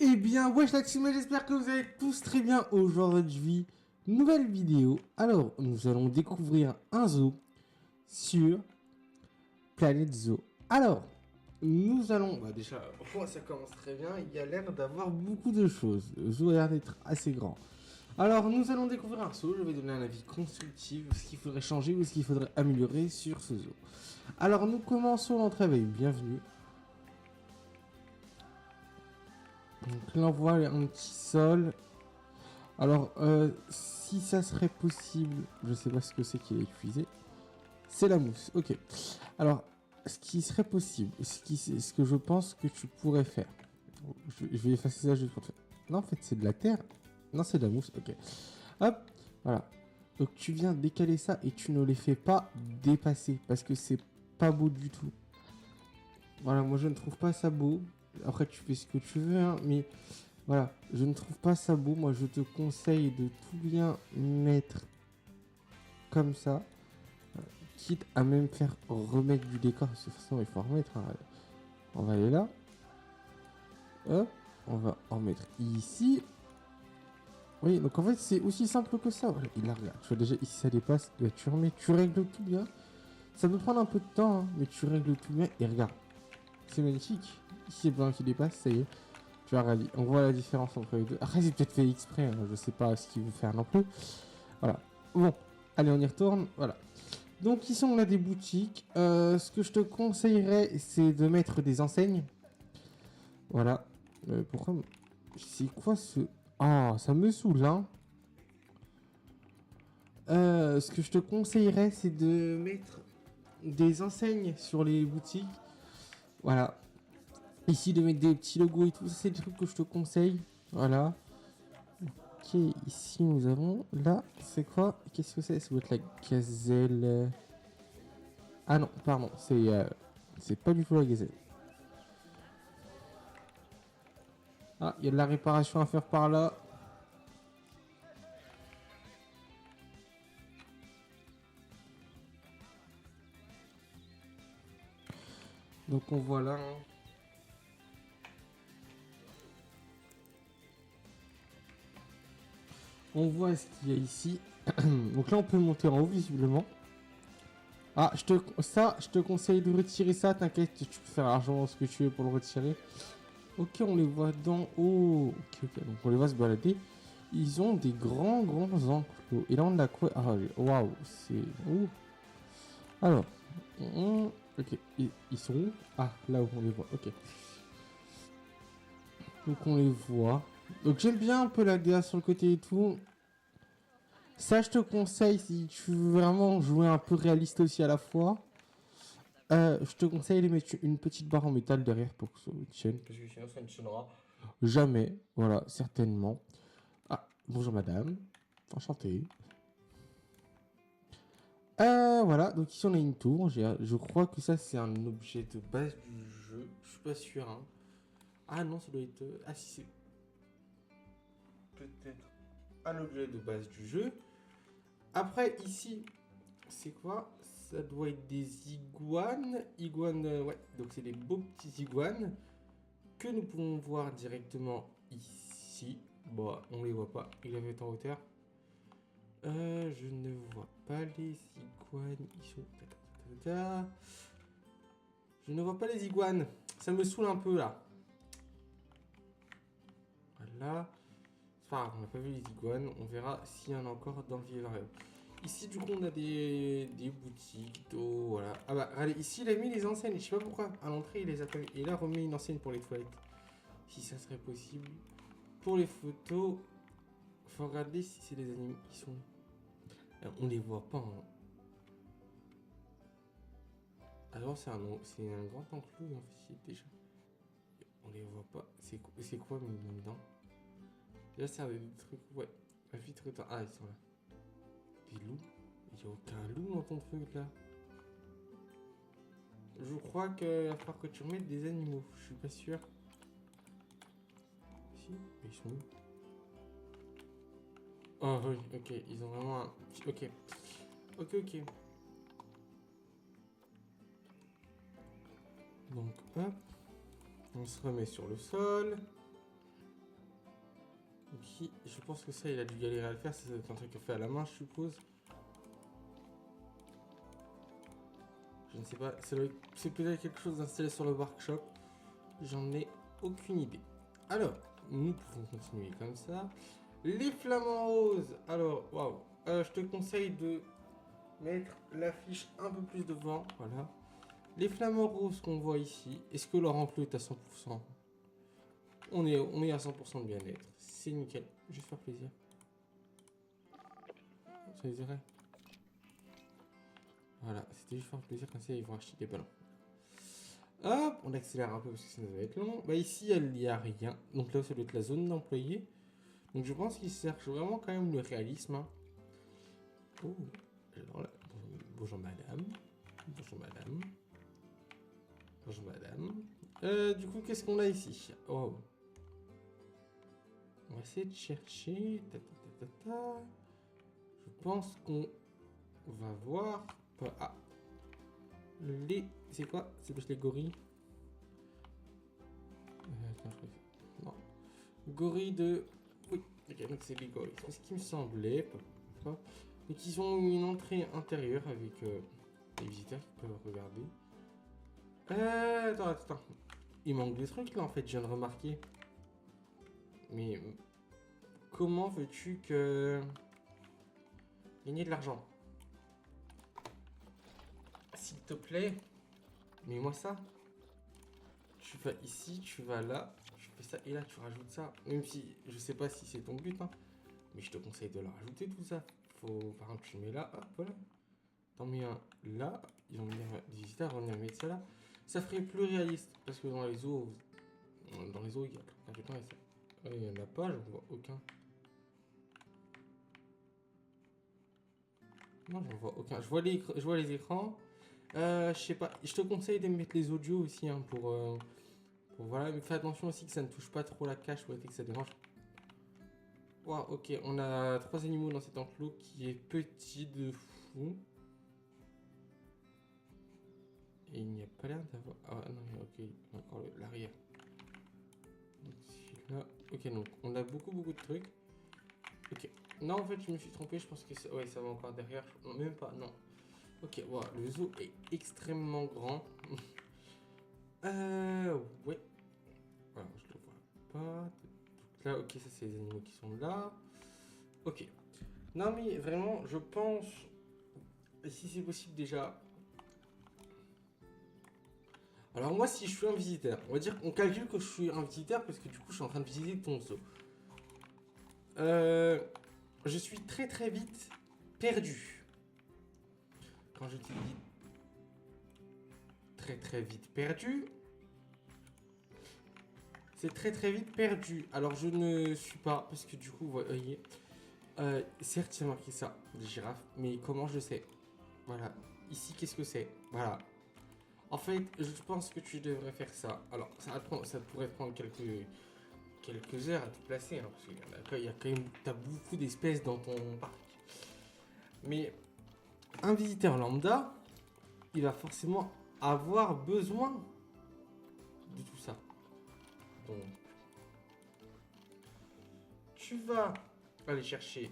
Eh bien, wesh la team, j'espère que vous allez tous très bien aujourd'hui. Nouvelle vidéo. Alors, nous allons découvrir un zoo sur Planète Zoo. Alors, nous allons... Bah déjà, pour moi ça commence très bien. Il y a l'air d'avoir beaucoup de choses. Le zoo a l'air d'être assez grand. Alors, nous allons découvrir un zoo. Je vais donner un avis constructif, ce qu'il faudrait changer ou ce qu'il faudrait améliorer sur ce zoo. Alors, nous commençons l'entrée avec bienvenue. Donc là, on voit un petit sol. Alors, si ça serait possible, je sais pas ce que c'est qui est épuisé. C'est la mousse, ok. Alors, ce qui serait possible, ce que je pense que tu pourrais faire. Je vais effacer ça juste pour te faire. Non, en fait, c'est de la terre. Non, c'est de la mousse, ok. Hop, voilà. Donc, tu viens décaler ça et tu ne les fais pas dépasser parce que c'est pas beau du tout. Voilà, moi je ne trouve pas ça beau. Après, tu fais ce que tu veux, hein, mais voilà, je ne trouve pas ça beau. Moi, je te conseille de tout bien mettre comme ça, quitte à même faire remettre du décor. De toute façon, il faut remettre. Hein. On va aller là. Hop, on va en mettre ici. Oui, donc en fait, c'est aussi simple que ça. Voilà, il la regarde. Tu vois déjà, ici ça dépasse. Là, tu remets, tu règles tout bien. Ça peut prendre un peu de temps, hein, mais tu règles tout bien et regarde. C'est magnifique. Ici, c'est blanc qui dépasse, ça y est. Tu vois, regarde, on voit la différence entre les deux. Après, c'est peut-être fait exprès, hein, je sais pas ce qu'il veut faire non plus. Voilà. Bon, allez, on y retourne. Voilà. Donc, ici, on a des boutiques. Ce que je te conseillerais, c'est de mettre des enseignes. Voilà. Pourquoi... C'est quoi ce... Ah, ça me saoule, hein. Ce que je te conseillerais, c'est de mettre des enseignes sur les boutiques. Voilà. Ici, de mettre des petits logos et tout. Ça, c'est des trucs que je te conseille. Voilà. Ok, ici, nous avons... Là, c'est quoi? Qu'est-ce que c'est? Ça doit être la gazelle... Ah non, pardon. C'est pas du tout la gazelle. Ah, il y a de la réparation à faire par là. Donc on voit là. Hein. On voit ce qu'il y a ici. Donc là on peut monter en haut visiblement. Ah, je te conseille de retirer ça. T'inquiète, tu peux faire largement ce que tu veux pour le retirer. Ok, on les voit d'en haut. Ok, donc on les voit se balader. Ils ont des grands enclos. Et là on a quoi? Ah, waouh, c'est... Ouh. Alors, ok, ils sont où? Ah, là où on les voit, ok. Donc on les voit. Donc j'aime bien un peu la DA sur le côté et tout. Ça, je te conseille si tu veux vraiment jouer un peu réaliste aussi à la fois. Je te conseille de mettre une petite barre en métal derrière pour que ça tienne. Parce que sinon ça ne tiendra jamais. Voilà, certainement. Ah, bonjour madame. Enchanté. Voilà, donc ici on a une tour. Je crois que ça c'est un objet de base du jeu. Je suis pas sûr. Hein. Ah non, ça doit être... Ah si, c'est peut-être un objet de base du jeu. Après, ici, c'est quoi? Ça doit être des iguanes. Iguanes, ouais. Donc c'est des beaux petits iguanes que nous pouvons voir directement ici. Bon, on les voit pas. Il avait en hauteur. Je ne vois pas les iguanes. Ils sont... Je ne vois pas les iguanes. Ça me saoule un peu là. Voilà. Enfin, on n'a pas vu les iguanes. On verra s'il y en a encore dans le vivarium. Ici, du coup, on a des boutiques d'eau, voilà. Ah bah, allez, ici, il a mis les enseignes. Je sais pas pourquoi. À l'entrée, il les a pas mis. Et là, remet une enseigne pour les toilettes. Si ça serait possible. Pour les photos, faut regarder si c'est les animaux qui sont... On les voit pas, hein. Alors, c'est un grand enclos, en fait, déjà. On les voit pas. C'est quoi, mes dedans? Là, c'est des trucs... Ouais. La vitre... Ah, ils sont là. Des loups? Il n'y a aucun loup dans ton truc là. Je crois qu'il va falloir que tu remettes des animaux. Je suis pas sûr. Si, mais ils sont où? Oh oui, ok. Ils ont vraiment un... Ok. Ok. Donc hop. On se remet sur le sol. ici. Je pense que ça, il a dû galérer à le faire. C'est un truc fait à la main, je suppose. Je ne sais pas. C'est peut-être quelque chose installé sur le workshop. J'en ai aucune idée. Alors, nous pouvons continuer comme ça. Les flamants roses. Alors, waouh. Je te conseille de mettre l'affiche un peu plus devant. Voilà. Les flamants roses qu'on voit ici. Est-ce que leur emploi est à 100%? On est à 100% de bien-être. C'est nickel. Juste faire plaisir. Ça les dirait. Voilà, c'était juste faire plaisir, comme ça ils vont acheter des ballons. Hop, on accélère un peu parce que sinon ça va être long. Bah ici, il n'y a rien. Donc là, ça doit être la zone d'employés. Donc je pense qu'ils cherchent vraiment quand même le réalisme. Hein. Oh, j'adore là. Bonjour madame. Bonjour madame. Bonjour madame. Du coup, qu'est-ce qu'on a ici? Oh. On va essayer de chercher. Je pense qu'on va voir. Ah. C'est quoi? C'est plus les gorilles. Attends, je non. Gorilles de. Oui, ok, donc c'est les gorilles. C'est ce qui me semblait. Donc ils ont une entrée intérieure avec les visiteurs qui peuvent regarder. Attends. Il manque des trucs là en fait, je viens de remarquer. Mais comment veux-tu que gagner de l'argent? S'il te plaît, mets-moi ça. Tu vas ici, tu vas là, tu fais ça et là tu rajoutes ça. Même si je sais pas si c'est ton but, hein, mais je te conseille de le rajouter tout ça. Par exemple, tu le mets là, hop, voilà. T'en mets un là, ils vont venir, les visiteurs vont venir mettre ça là. Ça ferait plus réaliste parce que dans les eaux, il y a quelqu'un et ça. Il n'y en a pas, je ne vois aucun. Non, je ne vois aucun. Je vois les écrans. Je sais pas, je te conseille de mettre les audios aussi hein, pour voilà, mais fais attention aussi que ça ne touche pas trop la cache ou que ça dérange. Wow, ok, on a 3 animaux dans cet enclos qui est petit de fou. Et il n'y a pas l'air d'avoir... Ah non, ok, encore l'arrière. Celui-là... Ok, donc on a beaucoup de trucs. Ok. Non, en fait, je me suis trompé, je pense que ouais, ça va encore derrière. Non, même pas, non. Ok, wow, le zoo est extrêmement grand. Ouais. Alors, je le vois pas. Donc là, ok, ça c'est les animaux qui sont là. Ok. Non, mais vraiment, je pense... Si c'est possible déjà... Alors moi, si je suis un visiteur, on va dire qu'on calcule que je suis un visiteur parce que du coup, je suis en train de visiter ton zoo. Je suis très vite perdu. Quand je dis très vite perdu, c'est très vite perdu. Alors je ne suis pas, parce que du coup, vous voyez, certes, c'est marqué ça, des girafes, mais comment je sais? Voilà. Ici, qu'est-ce que c'est? Voilà. En fait, je pense que tu devrais faire ça. Alors, ça pourrait prendre quelques heures à tout placer, hein, parce qu'il y a quand même, t'as beaucoup d'espèces dans ton parc. Mais un visiteur lambda, il va forcément avoir besoin de tout ça. Donc, tu vas aller chercher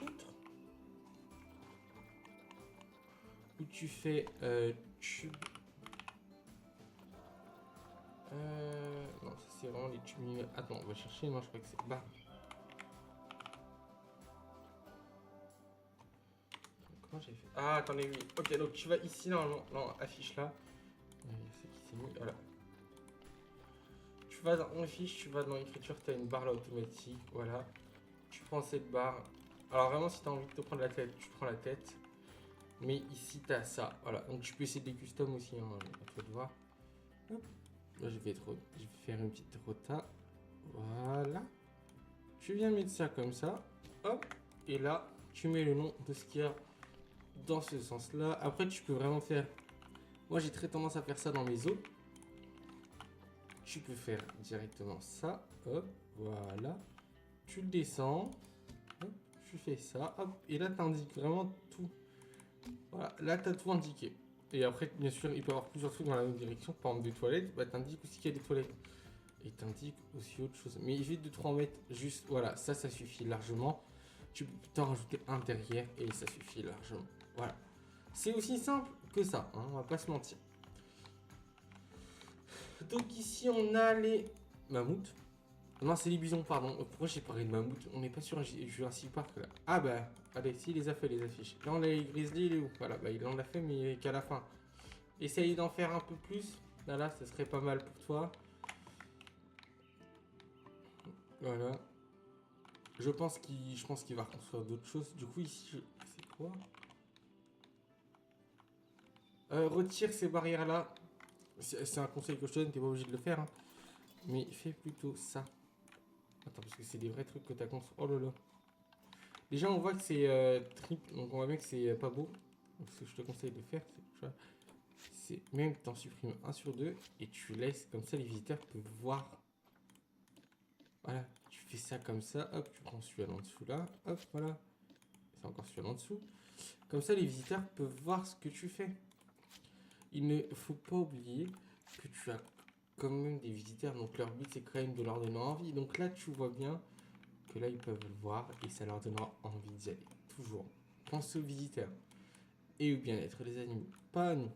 outre où tu fais tube. Non, ça c'est vraiment les tubes. Attends, on va chercher. Non, je crois que c'est bas. Comment j'ai fait? Ah, attendez, oui. Ok, donc tu vas ici, non, affiche là. C'est qui s'est mis. Voilà. Tu vas dans affiche, tu vas dans l'écriture, tu as une barre là automatique. Voilà. Tu prends cette barre. Alors, vraiment, si tu as envie de te prendre la tête, tu prends la tête. Mais ici, tu as ça. Voilà. Donc, tu peux essayer des customs aussi. Hein, à toi de voir. Hop. Là, je vais faire une petite rota. Voilà. Tu viens mettre ça comme ça. Hop. Et là, tu mets le nom de ce qu'il y a dans ce sens-là. Après, tu peux vraiment faire... Moi, j'ai très tendance à faire ça dans mes os. Tu peux faire directement ça. Hop. Voilà. Tu le descends. Hop. Tu fais ça. Hop. Et là, tu indiques vraiment tout. Voilà. Là, tu as tout indiqué. Et après, bien sûr, il peut y avoir plusieurs trucs dans la même direction. Par exemple, des toilettes. Bah, tu indiques aussi qu'il y a des toilettes. Et t'indique aussi autre chose. Mais évite de trop en mettre juste. Voilà, ça suffit largement. Tu peux t'en rajouter un derrière et ça suffit largement. Voilà. C'est aussi simple que ça, hein, on va pas se mentir. Donc ici, on a les mammouths. Non, c'est les bisons, pardon. Pourquoi j'ai parlé de mammouth? On n'est pas sur un Jurassic Park là. Ah bah, allez, si, il les a fait les affiches. Là, on a les grizzlies, il est où? Voilà, bah, il en a fait, mais qu'à la fin. Essaye d'en faire un peu plus. Là, ça serait pas mal pour toi. Voilà. Je pense qu'il va reconstruire d'autres choses. Du coup, ici, c'est quoi? Retire ces barrières-là. C'est un conseil que je te donne, t'es pas obligé de le faire. Hein. Mais fais plutôt ça. Attends, parce que c'est des vrais trucs que t'as construit. Oh là là. Déjà, on voit que c'est triple, donc on voit bien que c'est pas beau. Donc, ce que je te conseille de faire, c'est même que t'en supprimes un sur deux et tu laisses comme ça, les visiteurs peuvent voir. Voilà, tu fais ça comme ça, hop, tu prends celui-là en dessous là, hop, voilà. C'est encore celui-là en dessous. Comme ça, les visiteurs peuvent voir ce que tu fais. Il ne faut pas oublier que tu as quand même des visiteurs, donc leur but c'est quand même de leur donner envie. Donc là, tu vois bien que là, ils peuvent le voir et ça leur donnera envie d'y aller. Toujours. Pense aux visiteurs et au bien-être des animaux, pas à nous.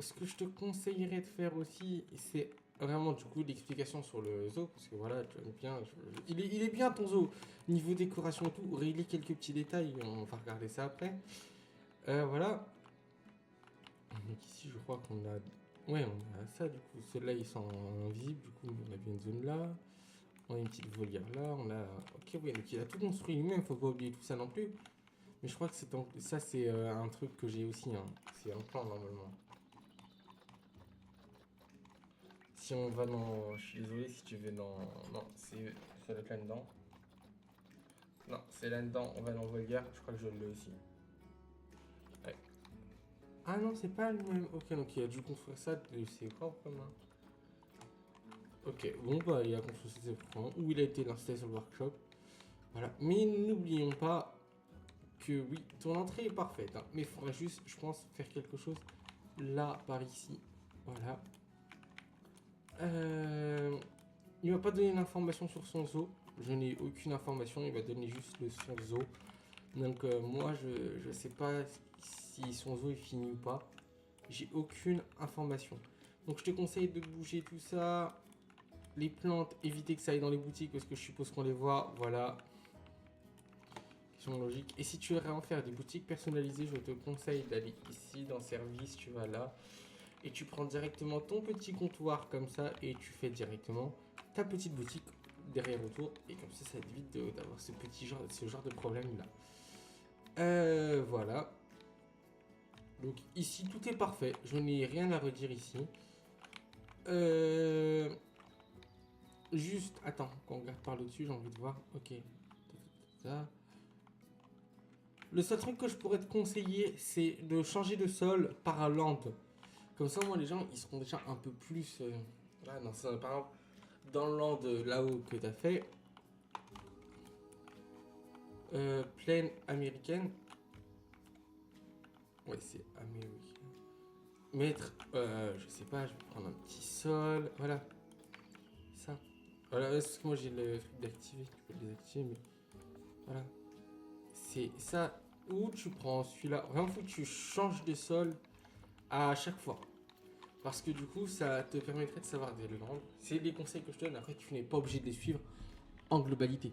Ce que je te conseillerais de faire aussi, c'est vraiment du coup l'explication sur le zoo, parce que voilà, tu vois bien, il est bien ton zoo, niveau décoration et tout, régler quelques petits détails, on va regarder ça après. Voilà. Donc ici, je crois qu'on a... Ouais, on a ça du coup, ceux-là ils sont invisibles, du coup on a bien une zone là, on a une petite volière là, on a... Ok, oui, donc il a tout construit lui-même, faut pas oublier tout ça non plus. Mais je crois que ça c'est un truc que j'ai aussi, hein. C'est un plan normalement. Si on va dans... Je suis désolé si tu veux dans... Non, ça doit être là-dedans. Non, c'est là-dedans, on va dans Volgaire, je crois que je l'ai aussi. Ouais. Ah non, c'est pas le même. Ok, donc il a dû construire ça de ses propres mains. Ok, bon bah il a construit ses propres mains, ou il a été installé sur le workshop. Voilà, mais n'oublions pas que oui, ton entrée est parfaite, hein, mais il faudrait juste, je pense, faire quelque chose là, par ici. Voilà. Il m'a pas donné d'informations sur son zoo. Je n'ai aucune information, il va donner juste son zoo. Donc moi, je sais pas si son zoo est fini ou pas. J'ai aucune information. Donc je te conseille de bouger tout ça. Les plantes, éviter que ça aille dans les boutiques parce que je suppose qu'on les voit. Voilà. Question logique. Et si tu veux en faire des boutiques personnalisées, je te conseille d'aller ici dans service, tu vas là. Et tu prends directement ton petit comptoir comme ça et tu fais directement ta petite boutique derrière autour. Et comme ça évite d'avoir ce genre de problème là. Voilà. Donc ici tout est parfait. Je n'ai rien à redire ici. Juste, attends, qu'on regarde par le dessus, j'ai envie de voir. Ok. Ça. Le seul truc que je pourrais te conseiller, c'est de changer de sol par un land. Comme ça, moi, les gens, ils seront déjà un peu plus... Là, non, par exemple, dans le land là-haut que tu as fait, plaine américaine. Ouais, c'est américain. Mettre, je sais pas, je vais prendre un petit sol. Voilà. Ça. Voilà, parce que moi j'ai le truc d'activer. Tu peux le désactiver, mais. Voilà. C'est ça. Ou tu prends celui-là. Vraiment, faut que tu changes de sol à chaque fois. Parce que du coup, ça te permettrait de savoir des langues. C'est des conseils que je te donne. Après, tu n'es pas obligé de les suivre en globalité.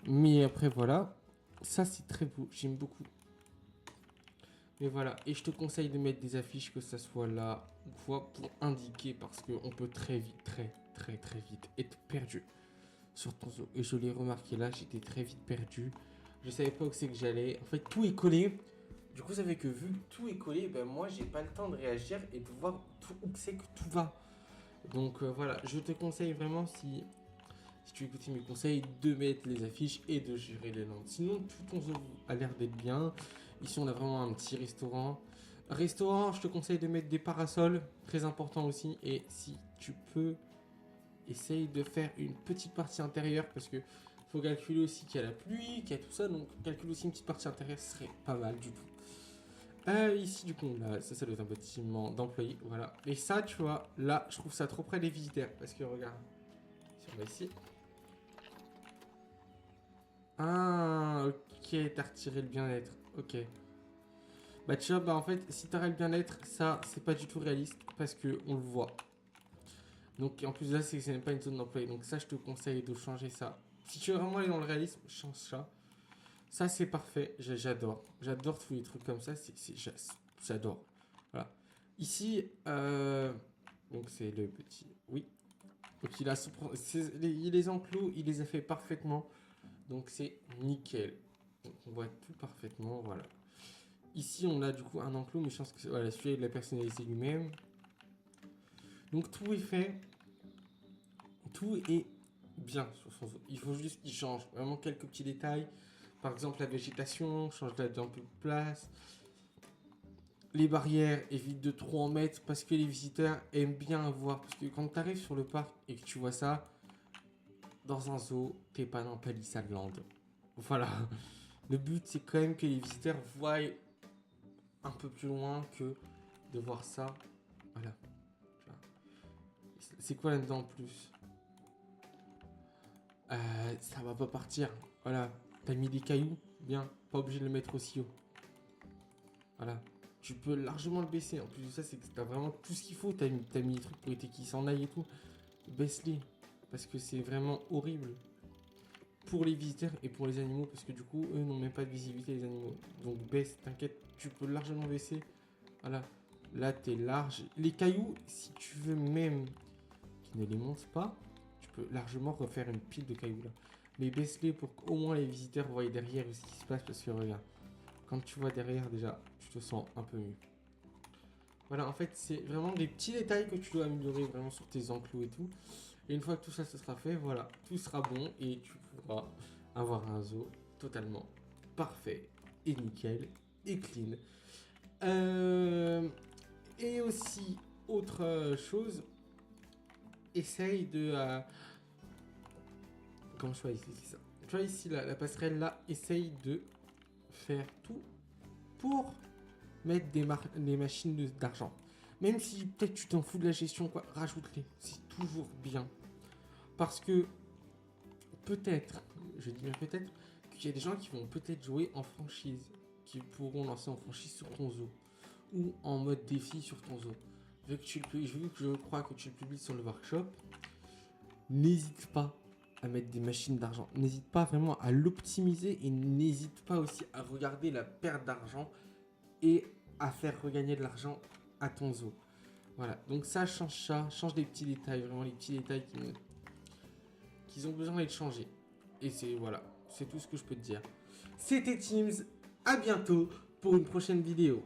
Mais après, voilà. Ça, c'est très beau. J'aime beaucoup. Mais voilà. Et je te conseille de mettre des affiches, que ça soit là ou quoi, pour indiquer. Parce qu'on peut très vite, très vite être perdu sur ton zoo. Et je l'ai remarqué là, j'étais très vite perdu. Je savais pas où c'est que j'allais. En fait, tout est collé. Du coup, ça fait que vu que tout est collé, ben moi, j'ai pas le temps de réagir et de voir où c'est que tout va. Donc voilà, je te conseille vraiment, si tu écoutes mes conseils, de mettre les affiches et de gérer les landes. Sinon, tout ton zoo a l'air d'être bien. Ici, on a vraiment un petit restaurant. Restaurant, je te conseille de mettre des parasols, très important aussi. Et si tu peux, essaye de faire une petite partie intérieure parce que faut calculer aussi qu'il y a la pluie, qu'il y a tout ça. Donc, calculer aussi une petite partie intérieure serait pas mal du tout. Ici, du coup, là, ça doit être un bâtiment d'employés, voilà. Et ça, tu vois, là, je trouve ça trop près des visiteurs. Parce que, regarde, si on va ici... Ah, ok, t'as retiré le bien-être, ok. Bah, tu vois, bah, en fait, si t'arrêtes le bien-être, ça, c'est pas du tout réaliste, parce que on le voit. Donc, en plus, là, c'est même pas une zone d'employés, donc ça, je te conseille de changer ça. Si tu veux vraiment aller dans le réalisme, change ça. Ça, c'est parfait. J'adore. J'adore tous les trucs comme ça. J'adore. Voilà. Ici, donc c'est le petit. Oui. Donc il a les enclos, il les a fait parfaitement. Donc c'est nickel. Donc on voit tout parfaitement. Voilà. Ici, on a du coup un enclos, mais je pense que voilà, celui-là, il l'a personnalisé lui-même. Donc tout est fait. Tout est bien sur son zoo. Il faut juste qu'il change vraiment quelques petits détails. Par exemple, la végétation, change-la d'un peu de place. Les barrières, évite de trop en mettre parce que les visiteurs aiment bien voir. Parce que quand tu arrives sur le parc et que tu vois ça, dans un zoo, t'es pas dans Palisade Land. Voilà. Le but, c'est quand même que les visiteurs voient un peu plus loin que de voir ça. Voilà. C'est quoi là-dedans en plus? Ça va pas partir. Voilà. T'as mis des cailloux? Bien. Pas obligé de le mettre aussi haut. Voilà. Tu peux largement le baisser. En plus de ça, c'est que t'as vraiment tout ce qu'il faut. T'as mis les trucs pour éviter qu'ils s'en aillent et tout. Baisse-les. Parce que c'est vraiment horrible. Pour les visiteurs et pour les animaux. Parce que du coup, eux n'ont même pas de visibilité, les animaux. Donc baisse, t'inquiète. Tu peux largement baisser. Voilà. Là, t'es large. Les cailloux, si tu veux même qu'ils ne les montent pas, tu peux largement refaire une pile de cailloux là. Mais baisse-les pour qu'au moins les visiteurs voient derrière ce qui se passe. Parce que regarde. Quand tu vois derrière, déjà, tu te sens un peu mieux. Voilà, en fait, c'est vraiment des petits détails que tu dois améliorer vraiment sur tes enclos et tout. Et une fois que tout ça se sera fait, voilà, tout sera bon et tu pourras avoir un zoo totalement parfait et nickel et clean. Et aussi, autre chose, essaye de... comment je vois ici, c'est ça. Tu vois ici, la passerelle là, essaye de faire tout pour mettre des machines d'argent. Même si peut-être tu t'en fous de la gestion, quoi, rajoute-les. C'est toujours bien. Parce que peut-être, je dis bien peut-être, qu'il y a des gens qui vont peut-être jouer en franchise, qui pourront lancer en franchise sur ton zoo, ou en mode défi sur ton zoo. Vu que je crois que tu le publies sur le workshop, n'hésite pas à mettre des machines d'argent. N'hésite pas vraiment à l'optimiser et n'hésite pas aussi à regarder la perte d'argent et à faire regagner de l'argent à ton zoo. Voilà, donc ça, change des petits détails, vraiment les petits détails qui ont besoin d'être changés. Et c'est voilà, c'est tout ce que je peux te dire. C'était Teams, à bientôt pour une prochaine vidéo.